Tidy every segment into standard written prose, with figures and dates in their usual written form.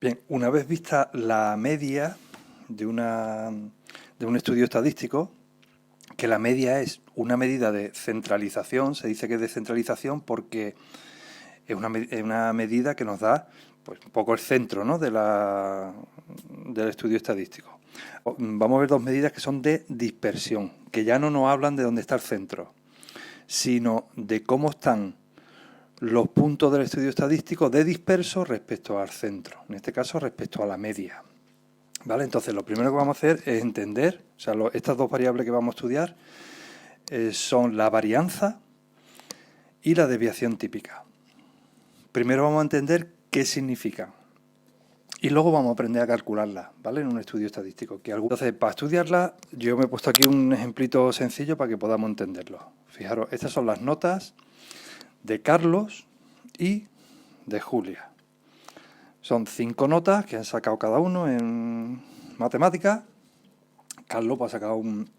Bien, una vez vista la media de un estudio estadístico, que la media es una medida de centralización, se dice que es de centralización porque es una medida que nos da pues, un poco el centro, ¿no?, del estudio estadístico. Vamos a ver dos medidas que son de dispersión, que ya no nos hablan de dónde está el centro, sino de cómo están los puntos del estudio estadístico de disperso respecto al centro, en este caso respecto a la media. ¿Vale? Entonces, lo primero que vamos a hacer es entender, o sea, estas dos variables que vamos a estudiar son la varianza y la desviación típica. Primero vamos a entender qué significan y luego vamos a aprender a calcularlas, ¿vale?, en un estudio estadístico. Entonces, para estudiarlas, yo me he puesto aquí un ejemplito sencillo para que podamos entenderlo. Fijaros, estas son las notas de Carlos y de Julia. Son 5 notas que han sacado cada uno en matemáticas. Carlos ha sacado un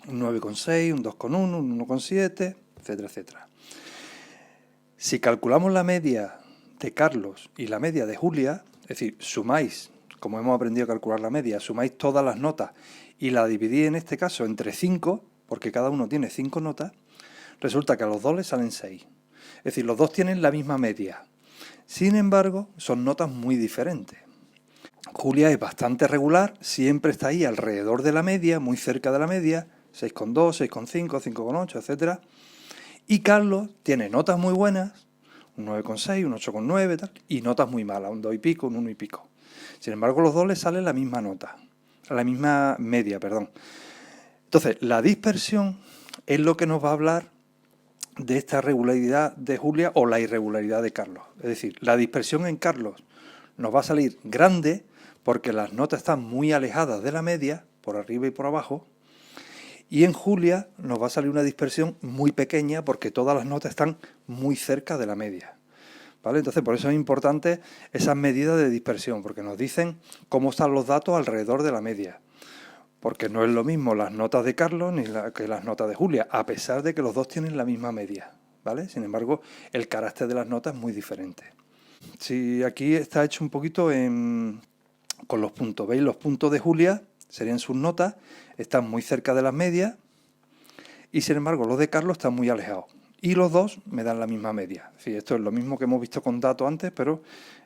9,6, un 2,1, un 1,7, etcétera, etcétera. Si calculamos la media de Carlos y la media de Julia, es decir, sumáis, como hemos aprendido a calcular la media, sumáis todas las notas y la dividís en este caso entre 5, porque cada uno tiene 5 notas, resulta que a los dos les salen 6. Es decir, los dos tienen la misma media. Sin embargo, son notas muy diferentes. Julia es bastante regular, siempre está ahí alrededor de la media, muy cerca de la media, 6,2, 6,5, 5,8, etc. Y Carlos tiene notas muy buenas, un 9,6, un 8,9, tal, y notas muy malas, un 2 y pico, un 1 y pico. Sin embargo, los dos les salen la misma nota, la misma media, perdón. Entonces, la dispersión es lo que nos va a hablar de esta regularidad de Julia o la irregularidad de Carlos. Es decir, la dispersión en Carlos nos va a salir grande porque las notas están muy alejadas de la media, por arriba y por abajo, y en Julia nos va a salir una dispersión muy pequeña porque todas las notas están muy cerca de la media. ¿Vale? Entonces, por eso es importante esas medidas de dispersión, porque nos dicen cómo están los datos alrededor de la media. Porque no es lo mismo las notas de Carlos que las notas de Julia, a pesar de que los dos tienen la misma media, ¿vale? Sin embargo, el carácter de las notas es muy diferente. Si aquí está hecho un poquito con los puntos, ¿veis? Los puntos de Julia serían sus notas, están muy cerca de las medias, y sin embargo los de Carlos están muy alejados. Y los dos me dan la misma media. Es decir, esto es lo mismo que hemos visto con datos antes, pero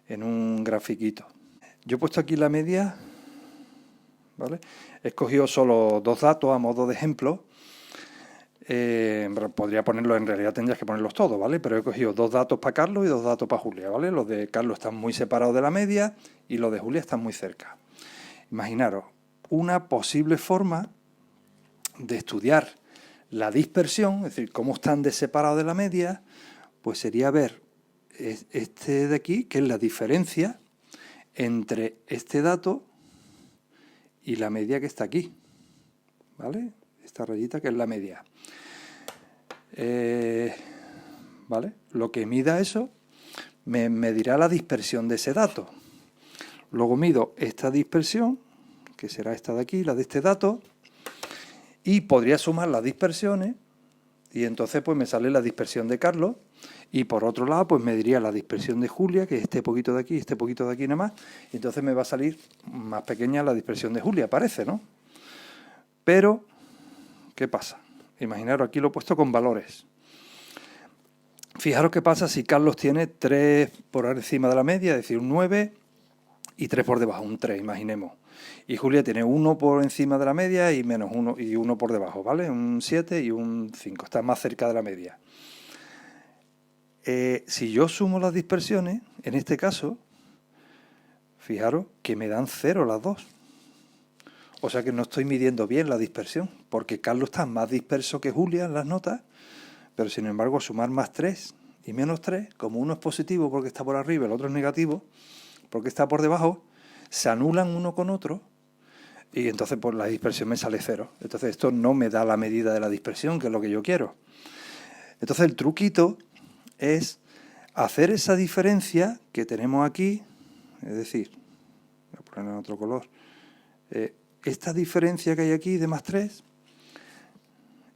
en un grafiquito. Yo he puesto aquí la media, ¿vale? He escogido solo dos datos a modo de ejemplo. Podría ponerlos, en realidad tendrías que ponerlos todos, ¿vale? Pero he cogido dos datos para Carlos y dos datos para Julia, ¿vale? Los de Carlos están muy separados de la media y los de Julia están muy cerca. Imaginaros, una posible forma de estudiar la dispersión, es decir, cómo están separados de la media, pues sería ver este de aquí, que es la diferencia entre este dato y la media que está aquí, ¿vale? Esta rayita que es la media. ¿Vale? Lo que mida eso me dirá la dispersión de ese dato. Luego mido esta dispersión, que será esta de aquí, la de este dato, y podría sumar las dispersiones, y entonces pues me sale la dispersión de Carlos, y por otro lado pues me diría la dispersión de Julia, que es este poquito de aquí, este poquito de aquí nada más, y entonces me va a salir más pequeña la dispersión de Julia, parece, ¿no? Pero, ¿qué pasa? Imaginaros, aquí lo he puesto con valores. Fijaros qué pasa si Carlos tiene 3 por encima de la media, es decir, un 9, y 3 por debajo, un 3, imaginemos. Y Julia tiene 1 por encima de la media y menos 1 y 1 por debajo, ¿vale? Un 7 y un 5, está más cerca de la media. Si yo sumo las dispersiones, en este caso, fijaros que me dan 0 las dos. O sea que no estoy midiendo bien la dispersión, porque Carlos está más disperso que Julia en las notas, pero sin embargo sumar más 3 y menos 3, como uno es positivo porque está por arriba, el otro es negativo porque está por debajo, se anulan uno con otro y entonces pues la dispersión me sale 0. Entonces esto no me da la medida de la dispersión, que es lo que yo quiero. Entonces el truquito es hacer esa diferencia que tenemos aquí, es decir, voy a poner en otro color, esta diferencia que hay aquí de más 3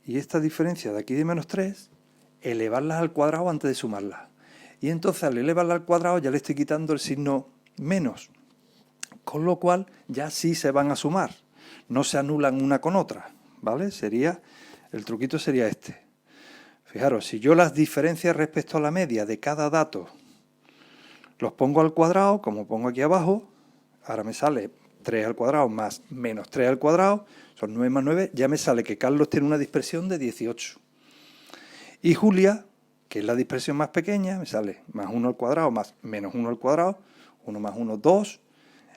y esta diferencia de aquí de menos 3, elevarlas al cuadrado antes de sumarlas. Y entonces al elevarlas al cuadrado ya le estoy quitando el signo menos. con lo cual ya sí se van a sumar, no se anulan una con otra, ¿vale? El truquito sería este. Fijaros, si yo las diferencias respecto a la media de cada dato los pongo al cuadrado, como pongo aquí abajo, ahora me sale 3 al cuadrado más menos 3 al cuadrado, son 9 más 9, ya me sale que Carlos tiene una dispersión de 18. Y Julia, que es la dispersión más pequeña, me sale más 1 al cuadrado más menos 1 al cuadrado, 1 más 1, 2.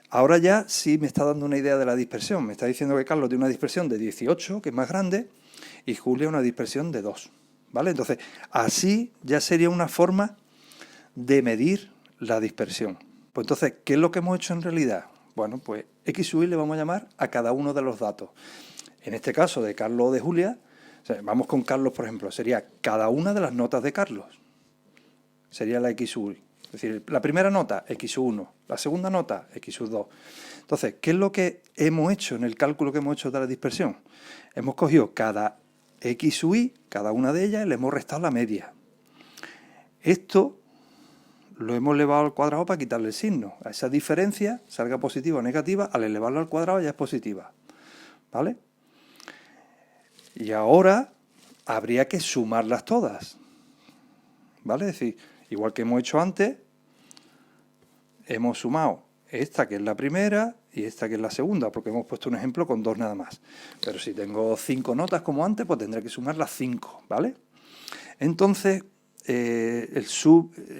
Ahora ya sí me está dando una idea de la dispersión. Me está diciendo que Carlos tiene una dispersión de 18, que es más grande, y Julia una dispersión de 2. ¿Vale? Entonces, así ya sería una forma de medir la dispersión. Pues entonces, ¿qué es lo que hemos hecho en realidad? Bueno, pues X sub y le vamos a llamar a cada uno de los datos. En este caso, de Carlos o de Julia, o sea, vamos con Carlos, por ejemplo, sería cada una de las notas de Carlos. Sería la X sub. Es decir, la primera nota, X sub 1. La segunda nota, X sub 2. Entonces, ¿qué es lo que hemos hecho en el cálculo que hemos hecho de la dispersión? Hemos cogido cada X sub y, cada una de ellas, y le hemos restado la media. Esto lo hemos elevado al cuadrado para quitarle el signo. A esa diferencia, salga positiva o negativa, al elevarlo al cuadrado ya es positiva. ¿Vale? Y ahora habría que sumarlas todas. ¿Vale? Es decir, igual que hemos hecho antes, hemos sumado esta que es la primera y esta que es la segunda, porque hemos puesto un ejemplo con 2 nada más. Pero si tengo 5 notas como antes, pues tendré que sumar las 5, ¿vale? Entonces,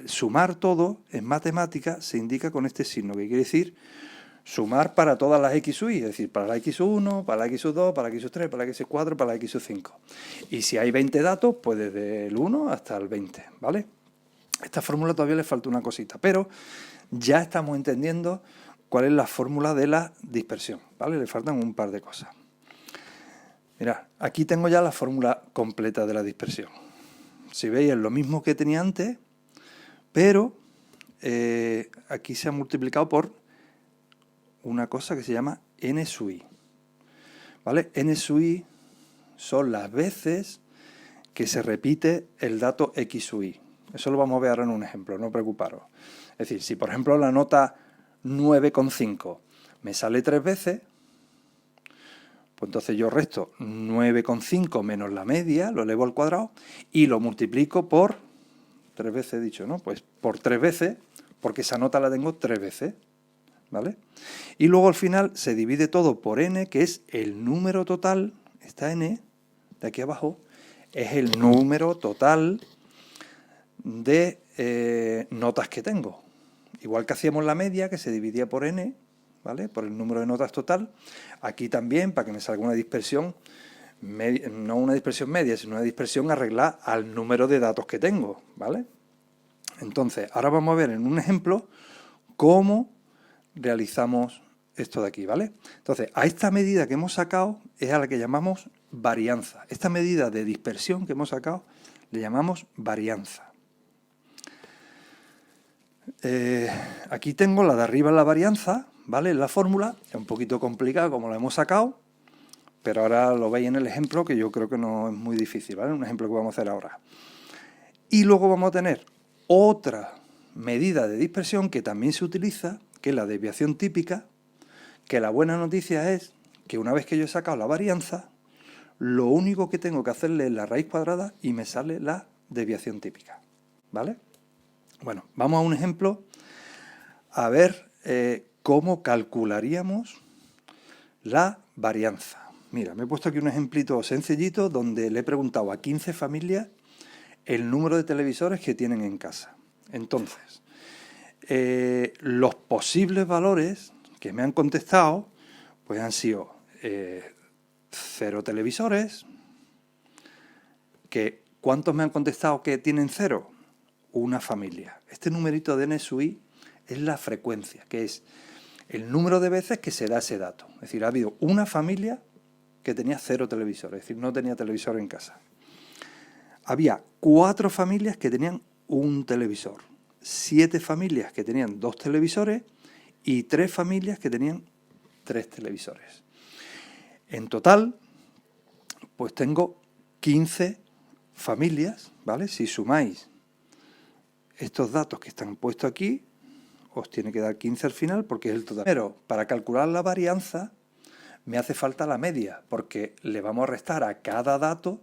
sumar todo en matemática se indica con este signo, que quiere decir sumar para todas las X sub y, es decir, para la X sub 1, para la X sub 2, para la X sub 3, para la X sub 4, para la X sub 5. Y si hay 20 datos, pues desde el 1 hasta el 20, ¿vale? Esta fórmula todavía le falta una cosita, pero ya estamos entendiendo cuál es la fórmula de la dispersión, ¿vale? Le faltan un par de cosas. Mirad, aquí tengo ya la fórmula completa de la dispersión. Si veis, es lo mismo que tenía antes, pero aquí se ha multiplicado por una cosa que se llama n sub i. ¿Vale? N sub i son las veces que se repite el dato x sub i. Eso lo vamos a ver ahora en un ejemplo, no preocuparos. Es decir, si por ejemplo la nota 9,5 me sale 3 veces, pues entonces yo resto 9,5 menos la media, lo elevo al cuadrado y lo multiplico por 3 veces, he dicho, ¿no? Pues por 3 veces, porque esa nota la tengo 3 veces, ¿vale? Y luego al final se divide todo por n, que es el número total, esta n de aquí abajo, es el número total de notas que tengo. Igual que hacíamos la media, que se dividía por n, ¿vale? Por el número de notas total. Aquí también, para que me salga una dispersión, no una dispersión media, sino una dispersión arreglada al número de datos que tengo, ¿vale? Entonces, ahora vamos a ver en un ejemplo cómo realizamos esto de aquí, ¿vale? Entonces, a esta medida que hemos sacado es a la que llamamos varianza. Esta medida de dispersión que hemos sacado le llamamos varianza. Aquí tengo la de arriba, la varianza, ¿vale? La fórmula es un poquito complicada como la hemos sacado, pero ahora lo veis en el ejemplo, que yo creo que no es muy difícil, ¿vale? Un ejemplo que vamos a hacer ahora. Y luego vamos a tener otra medida de dispersión que también se utiliza, que es la desviación típica, que la buena noticia es que una vez que yo he sacado la varianza, lo único que tengo que hacerle es la raíz cuadrada y me sale la desviación típica, ¿vale? Bueno, vamos a un ejemplo a ver cómo calcularíamos la varianza. Mira, me he puesto aquí un ejemplito sencillito donde le he preguntado a 15 familias el número de televisores que tienen en casa. Entonces, los posibles valores que me han contestado pues han sido 0 televisores. ¿Cuántos me han contestado que tienen 0? Una familia. Este numerito de n sub i es la frecuencia, que es el número de veces que se da ese dato. Es decir, ha habido una familia que tenía 0 televisores, es decir, no tenía televisor en casa. Había 4 familias que tenían un televisor, 7 familias que tenían 2 televisores y 3 familias que tenían 3 televisores. En total, pues tengo 15 familias, ¿vale? Si sumáis estos datos que están puestos aquí, os tiene que dar 15 al final porque es el total. Pero para calcular la varianza me hace falta la media, porque le vamos a restar a cada dato,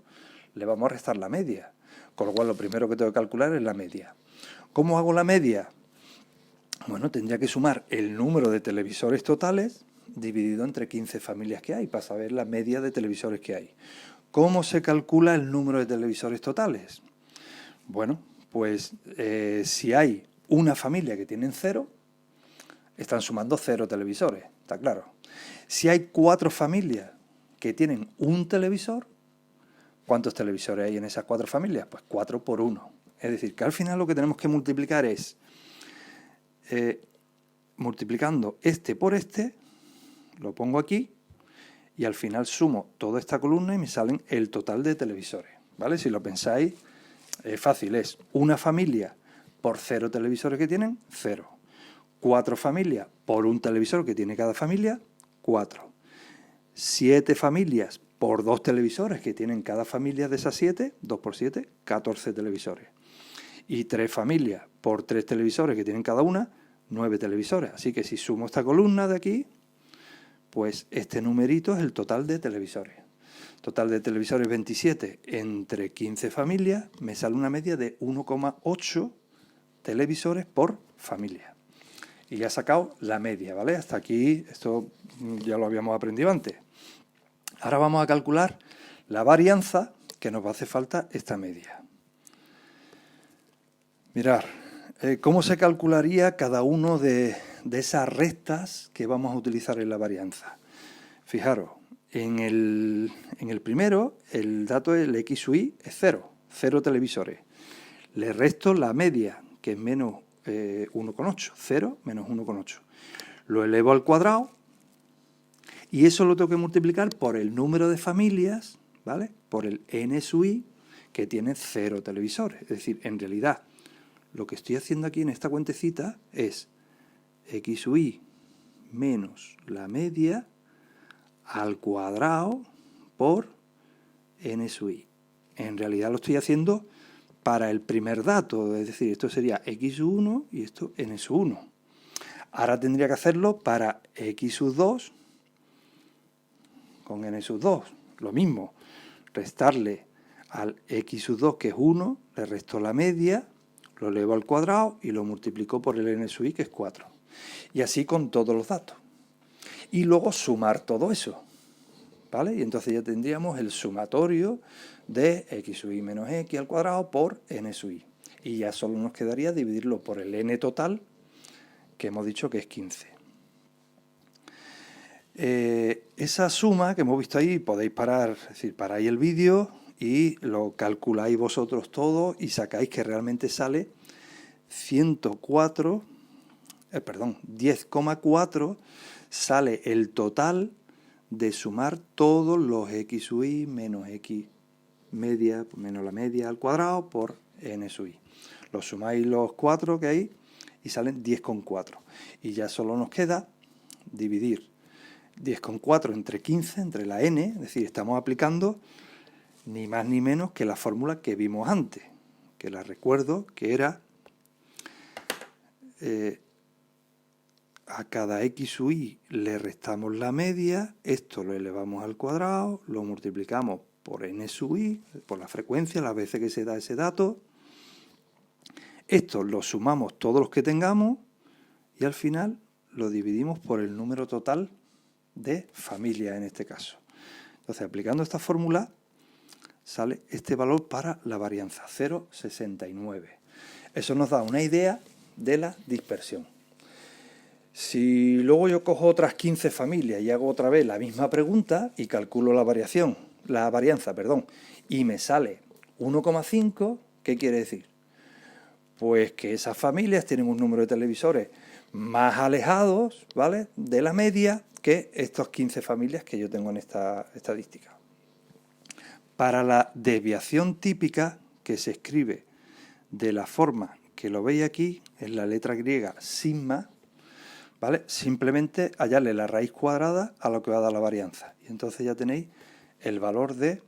le vamos a restar la media. Con lo cual lo primero que tengo que calcular es la media. ¿Cómo hago la media? Bueno, tendría que sumar el número de televisores totales dividido entre 15 familias que hay para saber la media de televisores que hay. ¿Cómo se calcula el número de televisores totales? Bueno, pues si hay una familia que tienen 0, están sumando 0 televisores, está claro. Si hay 4 familias que tienen un televisor, ¿cuántos televisores hay en esas 4 familias? Pues 4 por 1. Es decir, que al final lo que tenemos que multiplicar es, multiplicando este por este, lo pongo aquí, y al final sumo toda esta columna y me salen el total de televisores, ¿vale? Si lo pensáis, es fácil, es una familia por 0 televisores que tienen, 0. 4 familias por un televisor que tiene cada familia, 4. 7 familias por 2 televisores que tienen cada familia de esas 7, 2 por 7, 14 televisores. Y 3 familias por 3 televisores que tienen cada una, 9 televisores. Así que si sumo esta columna de aquí, pues este numerito es el total de televisores. Total de televisores 27 entre 15 familias, me sale una media de 1,8 televisores por familia. Y ya he sacado la media, ¿vale? Hasta aquí, esto ya lo habíamos aprendido antes. Ahora vamos a calcular la varianza que nos va a hacer falta esta media. Mirad, ¿cómo se calcularía cada uno de esas restas que vamos a utilizar en la varianza? Fijaros, en el primero, el dato del X sub Y es 0, 0 televisores. Le resto la media, que es menos 1,8, 0 menos 1,8. Lo elevo al cuadrado y eso lo tengo que multiplicar por el número de familias, ¿vale? Por el N sub Y, que tiene 0 televisores. Es decir, en realidad, lo que estoy haciendo aquí en esta cuentecita es X sub Y menos la media al cuadrado por N sub Y. En realidad lo estoy haciendo para el primer dato, es decir, esto sería X sub 1 y esto N sub 1. Ahora tendría que hacerlo para X sub 2 con N sub 2. Lo mismo, restarle al X sub 2, que es 1, le resto la media, lo elevo al cuadrado y lo multiplico por el N sub Y, que es 4. Y así con todos los datos. Y luego sumar todo eso, ¿vale? Y entonces ya tendríamos el sumatorio de X sub Y menos X al cuadrado por N sub Y. Y ya solo nos quedaría dividirlo por el N total, que hemos dicho que es 15. Esa suma que hemos visto ahí, podéis parar, es decir, paráis el vídeo y lo calculáis vosotros todo y sacáis que realmente sale 10,4 sale el total de sumar todos los X sub Y menos X media, menos la media al cuadrado por N sub Y. Lo sumáis los 4 que hay y salen 10,4. Y ya solo nos queda dividir 10,4 entre 15, entre la N, es decir, estamos aplicando ni más ni menos que la fórmula que vimos antes, que la recuerdo que era a cada X sub Y le restamos la media, esto lo elevamos al cuadrado, lo multiplicamos por N sub Y, por la frecuencia, las veces que se da ese dato. Esto lo sumamos todos los que tengamos y al final lo dividimos por el número total de familias en este caso. Entonces, aplicando esta fórmula, sale este valor para la varianza, 0,69. Eso nos da una idea de la dispersión. Si luego yo cojo otras 15 familias y hago otra vez la misma pregunta y calculo la varianza, y me sale 1,5, ¿qué quiere decir? Pues que esas familias tienen un número de televisores más alejados, ¿vale?, de la media que estas 15 familias que yo tengo en esta estadística. Para la desviación típica, que se escribe de la forma que lo veis aquí, en la letra griega sigma, ¿vale?, simplemente hallarle la raíz cuadrada a lo que va a dar la varianza. Y entonces ya tenéis el valor de